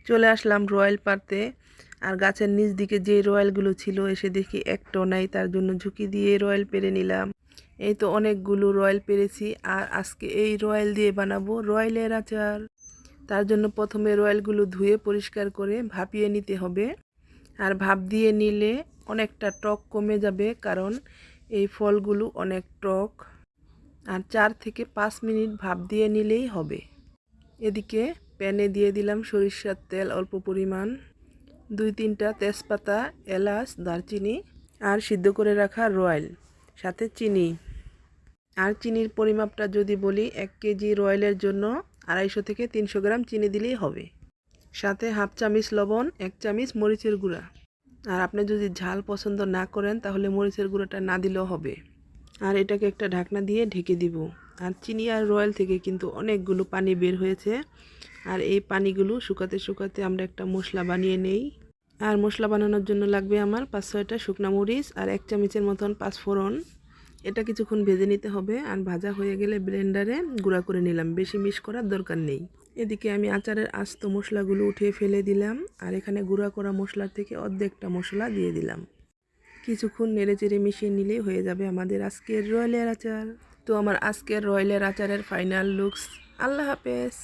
চলে আসলাম রয়্যাল পাড়তে। আর গাছের নিচ দিকে যে রয়্যালগুলো ছিল এসে দেখি একটাও নাই, তার জন্য ঝুঁকি দিয়ে রয়্যাল পেরে নিলাম। এই তো অনেকগুলো রয়্যাল পেরেছি। আর আজকে এই রয়্যাল দিয়ে বানাবো রয়্যালের আচার। তার জন্য প্রথমে রয়্যালগুলো ধুয়ে পরিষ্কার করে ভাপিয়ে নিতে হবে। আর ভাপ দিয়ে নিলে অনেকটা টক কমে যাবে, কারণ এই ফলগুলো অনেক টক। আর 4 থেকে 5 মিনিট ভাপ দিয়ে নিলেই হবে। এদিকে প্যানে দিয়ে দিলাম সরিষার তেল অল্প পরিমাণ, 2-3টা তেজপাতা, এলাচ, দারচিনি আর সিদ্ধ করে রাখা রয়্যাল, সাথে চিনি। আর চিনির পরিমাপটা যদি বলি, 1 কেজি রয়্যালের জন্য 250 থেকে 300 গ্রাম চিনি দিলেই হবে। সাথে হাফ চামচ লবণ, 1 চামচ মরিচের গুঁড়া। আর আপনি যদি ঝাল পছন্দ না করেন তাহলে মরিচের গুঁড়োটা না দিলেও হবে। আর এটাকে একটা ঢাকনা দিয়ে ঢেকে দিব। আর চিনি আর রয়্যাল থেকে কিন্তু অনেকগুলো পানি বের হয়েছে। আর এই পানিগুলো শুকাতে শুকাতে আমরা একটা মশলা বানিয়ে নেই। আর মশলা বানানোর জন্য লাগবে আমার 5-6টা শুকনো মরিচ আর 1 চামচের মতন পাঁচফোড়ন। এটা কিছুক্ষণ ভেজে নিতে হবে। আর ভাজা হয়ে গেলে ব্লেন্ডারে গুঁড়া করে নিলাম, বেশি মিক্স করার দরকার নেই। এদিকে আমি আচারের আস্ত মশলাগুলো উঠিয়ে ফেলে দিলাম। আর এখানে গুঁড়া করা মশলার থেকে অর্ধেকটা মশলা দিয়ে দিলাম। কিছুক্ষণ নেড়েচেড়ে মিশিয়ে নিলেই হয়ে যাবে আমাদের আজকের রয়্যালের আচার। তো আমার আজকের রয়্যালের আচারের ফাইনাল লুকস। আল্লাহ হাফেজ।